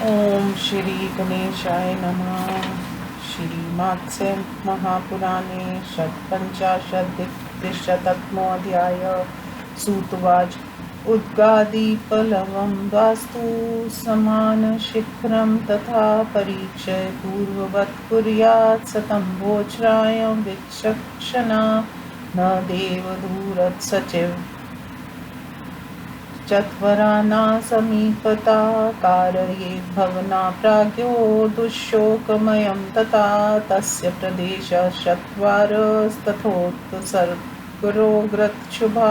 ओम श्री गणेशाय नमः। श्रीमात्स्य महापुराणे षट्पञ्चाशदधिकशततमोऽध्याय। सूतुवाच। उद्गादीपलवं वास्तु समानशिखरं तथा परीक्षय पूर्ववत् कुर्यात् सतं भोज्रायं विचक्षणा न देवदूरत्सचिव चत्वराना समीपता कारयेद् भवना प्राज्ञो दुःशोकमयं तथा तस्य प्रदेशः चत्वारस्तथोत्तरगुरोग्रतशुभा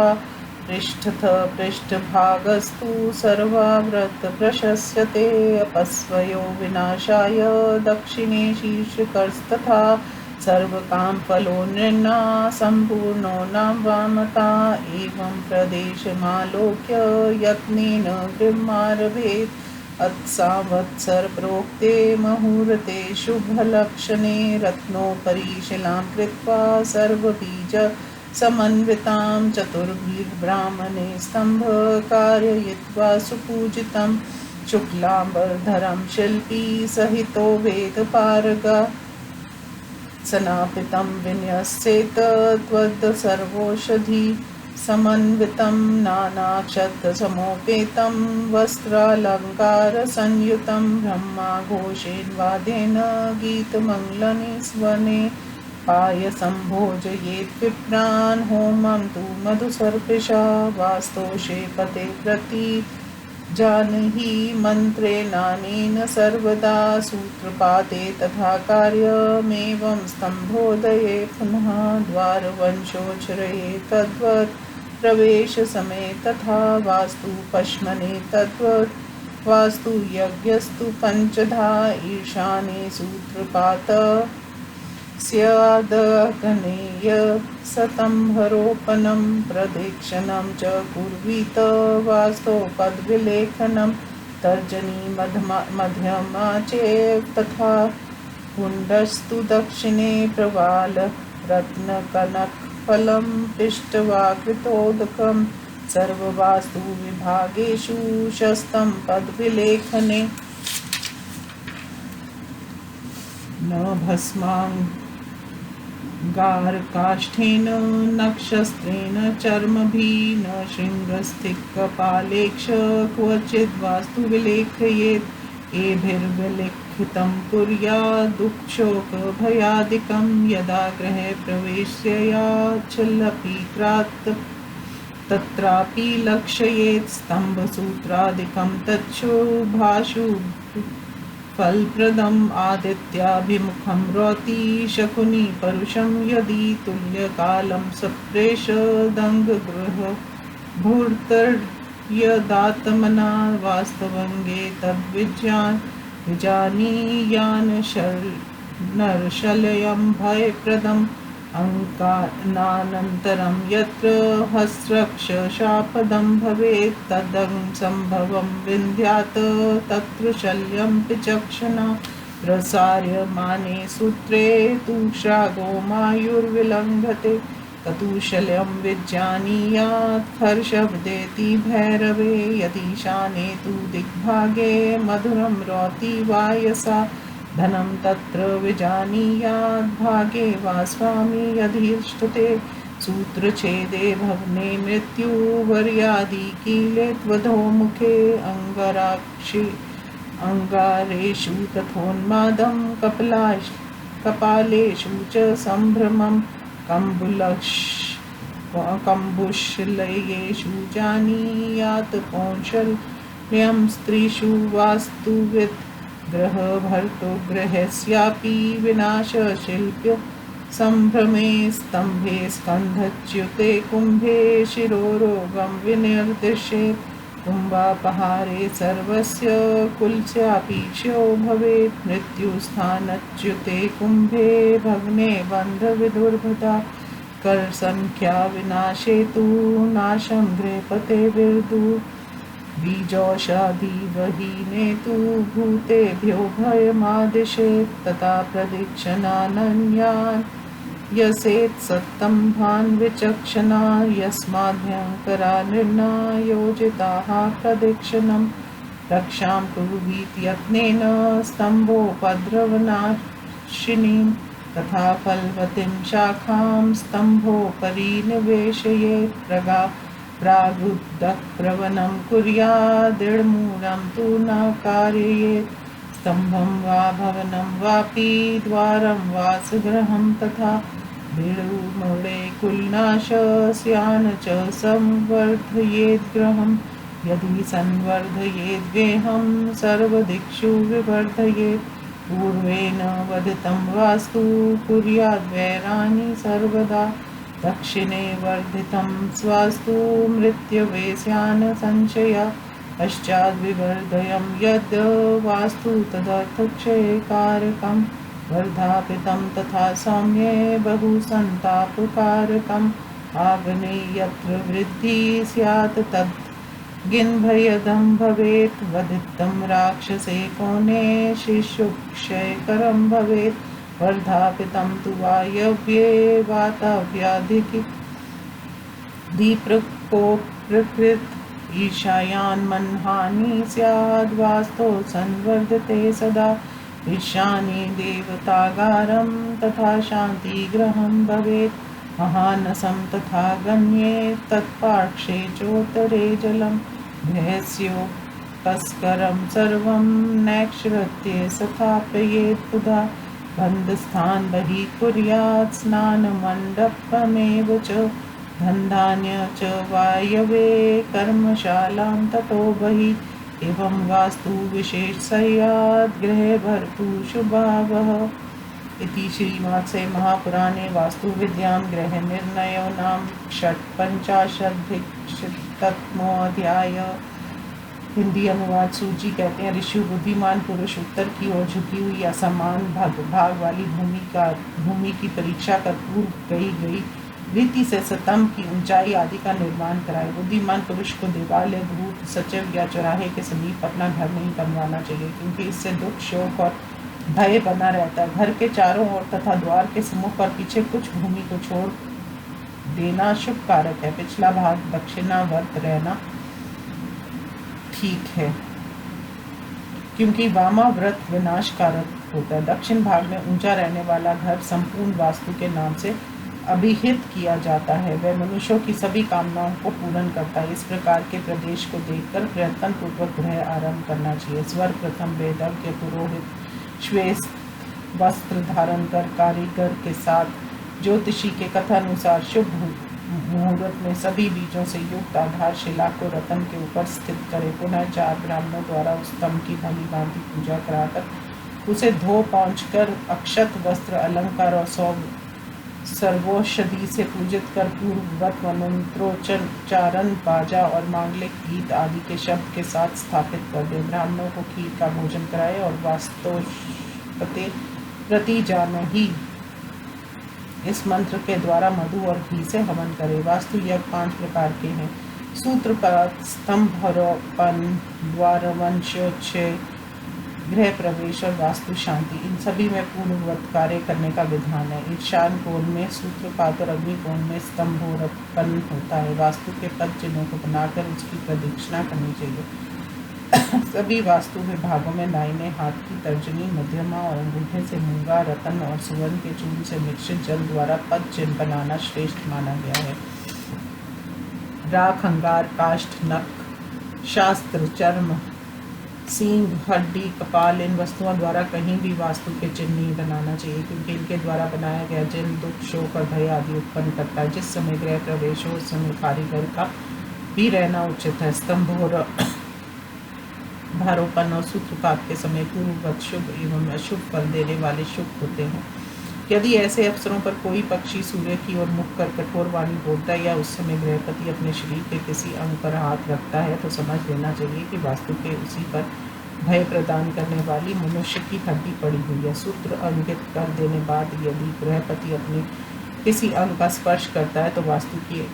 पृष्ठतः पृष्ठभागस्तु सर्वाग्रत प्रशस्यते अपस्वयो विनाशाय दक्षिणे शीर्षकस्तथा सर्वकामफलो नृणा सम्पूर्णो नाम वामता एवं प्रदेशमालोक्य यत्नेन गृहमारभेत् अत्सावत्सर प्रोक्ते मुहूर्ते शुभलक्षणे रत्नोपरि शिलां कृत्वा सर्वबीज समन्वितां चतुर्ब्राह्मणे स्तंभ कारयित्वा सुपूजितं शुक्लांबरधरं शिल्पी सहितो वेदपारगा सनापितं विन्यस्येत त्वद्सर्वौषधि समन्वितं नानाक्षतसमोपेतं वस्त्रालङ्कारसंयुतं ब्रह्माघोषेण वाद्येन गीतमङ्गलानि स्वने पायसं भोजयेत् विप्रान् होमं तु मधुसर्पिषा वास्तोषे पते प्रति जानहि मन्त्रेणानेन सर्वदा सूत्रपाते तथा कार्यमेवं स्तम्भोदये पुनः द्वारवंशोच्छ्रये तद्वत् प्रवेशसमये तथा वास्तु पश्मने तद्वत् वास्तु यज्ञस्तु पञ्चधा ईशाने सूत्रपात स्यादग्नेय सतंभरोपणं प्रदक्षिणं च कुर्वीत वास्तौ पदविलेखनं तर्जनी मध्यमा चेव तथा कुण्डस्तु दक्षिणे प्रवाल रत्नकनकफलं पिष्टवाकृतोदकं सर्ववास्तु विभागेषु शस्तं पदविलेखने न भस्मांगारकाष्ठेन नक्षत्रेण चर्मभिः न शृङ्गस्थिकपालेक्ष क्वचिद् वास्तु विलेखयेत् एभिर्विलिखितं कुर्यात् दुःखशोकभयादिकं यदा गृहे प्रवेशयाच्छलपि तत्रापि लक्षयेत् स्तम्भसूत्रादिकं तच्छुभाशु फलप्रदम् आदित्याभिमुखं रोति शकुनि परुषं यदि तुल्यकालं सप्रेषदङ्गगृह भूर्तर्यदात्मना वास्तवङ्गे तद्विजानीयान् नरशलयं भयप्रदम् अङ्कानानन्तरं यत्र हस्रक्षशापदं भवेत् तदसम्भवं विन्द्यात् तत्र शल्यं विचक्षणा प्रसार्यमाणे सूत्रे तूष्रागो मायुर्विलङ्घते ततुशल्यं विजानीयात् हर्षवदेति भैरवे यदीशाने तु दिग्भागे मधुरं रोति वायसा धनं तत्र विजानीयात् भागे वा स्वामी यधिष्ठते सूत्रछेदे भवने मृत्युवर्यादिकीले त्वधोमुखे अङ्गारेषु तथोन्मादं कपालेषु च सम्भ्रमं कम्बुशलयेषु जानीयात् कौशल्यं स्त्रीषु वास्तुवित् ग्रहभर्तो गृहस्यापि विनाशशिल्प्य सम्भ्रमे स्तम्भे स्कन्धच्युते कुम्भे शिरोरोगं विनिर्दिशेत् कुम्भापहारे सर्वस्य कुलस्यापि क्षयो भवेत् मृत्युस्थानच्युते कुम्भे भग्ने बन्धविदुर्भता करसंख्या विनाशे तु नाशं गृहपते विर्दु बीजौषधिवहीने तु भूतेभ्यो भयमादिशेत् तथा प्रदक्षिणानन्यान् यसेत् सत्तम्भान् विचक्षणा यस्माद्भयङ्करा निर्णयोजिताः प्रदक्षिणं रक्षां कुर्वीति यत्नेन स्तम्भोपद्रवनाशिनीं तथा फलवतीं शाखां स्तम्भोपरि निवेशयेत् प्रागुदः प्रवनं कुर्याद् तु न कारयेत् स्तम्भं वा भवनं वापि द्वारं वासगृहं तथा बिडुमूले कुलनाशस्यान् च संवर्धयेद् गृहम् यदि संवर्धयेद्गेहं सर्वदिक्षु विवर्धयेत् पूर्वेण वदितं वास्तु कुर्याद्वैराणि सर्वदा दक्षिणे वर्धितं स्वास्तु मृत्यवे स्यान् संशया पश्चाद्विवर्धयं यद् वास्तु तदर्थक्षयकारकं वर्धापितं तथा सौम्ये बहुसन्तापकारकम् आग्ने यत्र वृद्धि स्यात् तद् गिन्भयदं भवेत् वधितं राक्षसे कोणे शिशुक्षयकरं भवेत् वर्धापितं तु वायव्ये वातव्याधिकी दीप्रकोपकृत ईशायान्मन्हानि स्याद्वास्तो संवर्धते सदा ईशाने देवतागारं तथा शान्तिगृहं भवेत् महानसं तथा गम्ये तत्पार्श्वे चोत्तरे जलं गृहस्योपस्करं सर्वं नैक्षृत्ये स्थापयेत् पुधा बन्धस्थान् बहिः कुर्यात् स्नानमण्डपमेव च धन्धान्य च वायवे कर्मशालां ततो बहिः एवं वास्तु विशेषस्यात् गृहे भर्तुः शुभावः। इति श्रीमद् महापुराणे वास्तुविद्यां गृहनिर्णयो नाम षट्पञ्चाशदधिकशततमोऽध्याय। हिंदी अनुवाद। सूची कहते हैं ऋषि बुद्धिमान पुरुष उत्तर की ओर झुकी हुई असमान भाग वाली भूमि की परीक्षा कर पूर्व गई रीति से स्तंभ की ऊंचाई आदि का निर्माण कराए। बुद्धिमान पुरुष को देवालय भूत सचिव या चौराहे के समीप अपना घर नहीं बनवाना चाहिए, क्योंकि इससे दुख शोक और भय बना रहता है। घर के चारों ओर तथा द्वार के सम्मुख और पीछे कुछ भूमि को छोड़ देना शुभ कारक है। पिछला भाग दक्षिणावर्त रहना ठीक है, क्योंकि वामाव्रत विनाशकारक होता है। दक्षिण भाग में ऊंचा रहने वाला घर संपूर्ण वास्तु के नाम से अभिहित किया जाता है। वह मनुष्यों की सभी कामनाओं को पूर्ण करता है। इस प्रकार के प्रदेश को देखकर प्रयत्न पूर्वक गृह आरंभ करना चाहिए। स्वर प्रथम वेदज्ञ पुरोहित श्वेत वस्त्र धारण कर कारीगर के साथ ज्योतिषी के कथानुसार शुभ मुहूर्त में सभी बीजों से युक्त आधारशिला को रतन के ऊपर स्थित करे। पुनः 4 ब्राह्मणों द्वारा उस स्तंभ की भली भांति पूजा कराकर उसे धो पहुँच कर अक्षत वस्त्र अलंकार और सर्वौषधि से पूजित कर पूर्ववत मंत्रोच्चारण बाजा और मांगलिक गीत आदि के शब्द के साथ स्थापित कर दे। ब्राह्मणों को खीर का भोजन कराए और वास्तोपते प्रति जानहि इस मंत्र के द्वारा मधु और घी से हवन करे। वास्तु यज्ञ 5 प्रकार के हैं। सूत्रपात, स्तंभारोपण, द्वारवंशोच्छेद, गृह प्रवेश और वास्तु शांति। इन सभी में पूर्ववत कार्य करने का विधान है। ईशान कोण में सूत्रपात और अग्नि कोण में स्तंभोरोपण होता है। वास्तु के पद चिन्हों को बनाकर उसकी प्रदक्षिणा करनी चाहिए। सभी वास्तु विभागों में दाहिने हाथ की तर्जनी, मध्यमा और अंगूठे से मूंगा, रतन और सुवर्ण के चूर्ण से मिश्रित जल द्वारा पद चिन्ह बनाना श्रेष्ठ माना गया है। राख, अंगार, काष्ठ, नख, शास्त्र, चर्म, सींग, हड्डी, कपाल इन वस्तुओं द्वारा कहीं भी वास्तु के चिन्ह नहीं बनाना चाहिए, क्योंकि इनके द्वारा बनाया गया चिन्ह दुख, शोक और भय आदि उत्पन्न करता है। जिस समय गृह प्रवेश हो उस समय कारीगर का भी रहना उचित है। स्तंभारोपण और सूत्रपात के समय पूर्ववत शुभ एवं अशुभ फल देने वाले शुभ होते हैं। यदि ऐसे अवसरों पर कोई पक्षी सूर्य की ओर मुख कर कठोर वाणी बोलता है या उस समय गृहपति अपने शरीर के किसी अंग पर हाथ रखता है तो समझ लेना चाहिए कि वास्तु के उसी पर भय प्रदान करने वाली मनुष्य की हड्डी पड़ी हुई है। सूत्र अंकित कर देने बाद यदि गृहपति अपने किसी अंग का स्पर्श करता है तो वास्तु की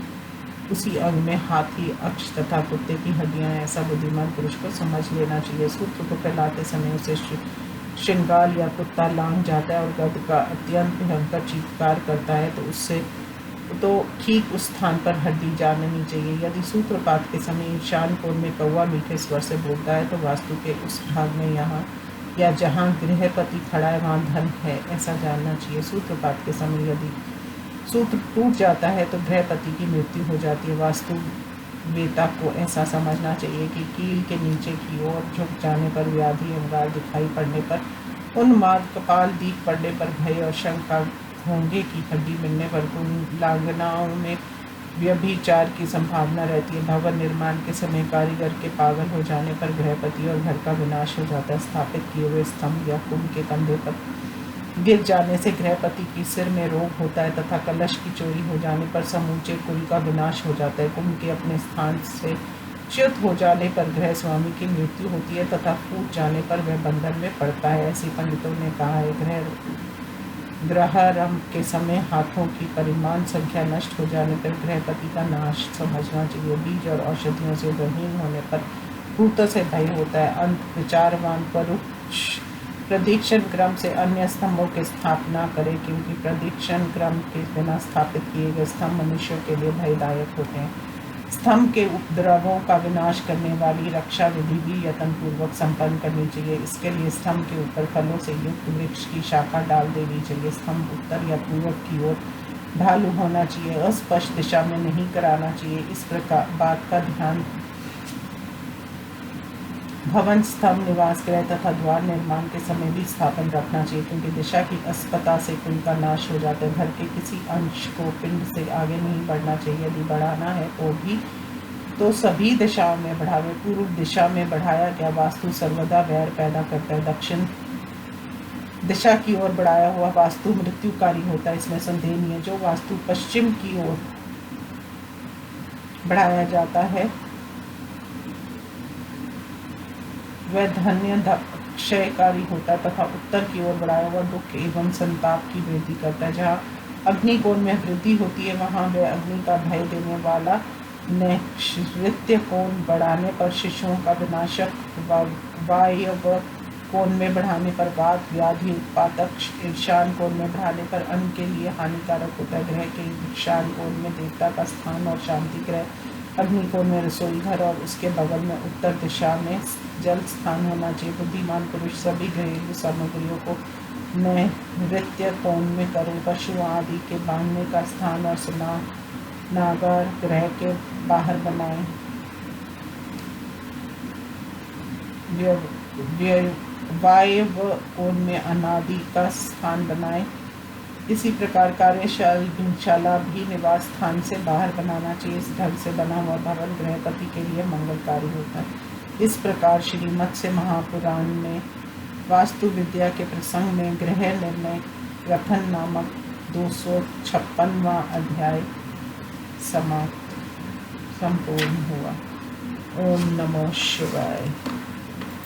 उसी अंग में हाथी, अक्ष तथा कुत्ते की हड्डियां। ऐसा बुद्धिमान पुरुष को समझ लेना चाहिए। सूत्र को फैलाते समय उसे श्रृंगाल या कुत्ता लांग जाता है और गद का अत्यंत भयंकर चीत्कार करता है तो तो ठीक उस स्थान पर हड्डी जाननी चाहिए। यदि सूत्रपात के समय ईशान कोण में कौवा मीठे स्वर से बोलता है तो वास्तु के उस भाग में यहाँ या जहाँ गृहपति खड़ा है वहाँ धन है, ऐसा जानना चाहिए। सूत्रपात के समय यदि सूत्र टूट जाता है तो गृहपति की मृत्यु हो जाती है। वास्तु वेता को ऐसा समझना चाहिए कि कील के नीचे की ओर झुक जाने पर, व्याधि अंगार दिखाई पड़ने पर, उन्माद, कपाल दीख पड़ने पर, भय और शंका, घोंघे की हड्डी मिलने पर, लांगनाओं में व्यभिचार की संभावना रहती है। भवन निर्माण के समय कारीगर के पागल हो जाने पर गृहपति और घर का विनाश हो जाता है। स्थापित किए हुए स्तंभ या कुंभ के कंधे पर गिर जाने से गृहपति की सिर में रोग होता है तथा कलश की चोरी हो जाने पर समूचे कुल का विनाश हो जाता है। कुंभ के अपने स्थान से च्युत हो जाने पर गृह स्वामी की मृत्यु होती है तथा फूट जाने पर वह बंधन में पड़ता है। ऐसे पंडितों ने कहा है। ग्रहारंभ के समय हाथों की परिमाण संख्या नष्ट हो जाने पर गृहपति का नाश समझना चाहिए। बीज और औषधियों से विहीन होने पर भूतों से भय होता है। अंत विचारवान परुष प्रदीक्षण क्रम से अन्य स्तंभों की स्थापना करें, क्योंकि प्रदीक्षण क्रम के बिना स्थापित किए गए स्तंभ मनुष्यों के लिए भयदायक होते हैं। स्तंभ के उपद्रवों का विनाश करने वाली रक्षा विधि भी यत्नपूर्वक संपन्न करनी चाहिए। इसके लिए स्तंभ के ऊपर फलों से युक्त वृक्ष की शाखा डाल देनी चाहिए। स्तंभ उत्तर या पूर्व की ओर ढालू होना चाहिए, अस्पष्ट दिशा में नहीं कराना चाहिए। इस प्रकार बात का ध्यान भवन, स्तंभ, निवास गृह तथा द्वार निर्माण के समय भी स्थापन रखना चाहिए, क्योंकि दिशा की अस्पता से कुल का नाश हो जाता है। घर के किसी अंश को पिंड से आगे नहीं बढ़ना चाहिए। यदि बढ़ाना है तो सभी दिशाओं में बढ़ावे। पूर्व दिशा में बढ़ाया गया वास्तु सर्वदा वैर पैदा करता है। दक्षिण दिशा की ओर बढ़ाया हुआ वास्तु मृत्युकारी होता है, इसमें संदेह नहीं है। जो वास्तु पश्चिम की ओर बढ़ाया जाता है वह धन्य क्षयकारी होता है तथा उत्तर की ओर बढ़ाया हुआ दुख एवं संताप की वृद्धि करता है। जहाँ अग्नि कोण में वृद्धि होती है वहाँ वह अग्नि का भय देने वाला नैऋत्य कोण बढ़ाने पर शिशुओं का विनाशक, वायव्य कोण में बढ़ाने पर वात, व्याधि उत्पादक, ईशान कोण में बढ़ाने पर अन्न के लिए हानिकारक होता है। ग्रह के ईशान कोण में देवता का स्थान और शांति ग्रह, अग्नि कोण में रसोई घर और उसके बगल में उत्तर दिशा में जल स्थान होना चाहिए। बुद्धिमान पुरुष सभी घरेलू सामग्रियों को नैऋत्य कोण में करें। पशु आदि के बांधने का स्थान और स्नानागार ग्रह के बाहर बनाएं। वायव्य कोण में अनादि का स्थान बनाएं। इसी प्रकार कार्यशाला भी निवास स्थान से बाहर बनाना चाहिए। इस ढंग से बना हुआ भवन गृहपति के लिए मंगलकारी होता है। इस प्रकार श्रीमत्स्य महापुराण में वास्तु विद्या के प्रसंग में गृह निर्णय ग्रथन नामक 256वां अध्याय संपूर्ण हुआ। ओम नमो शिवाय।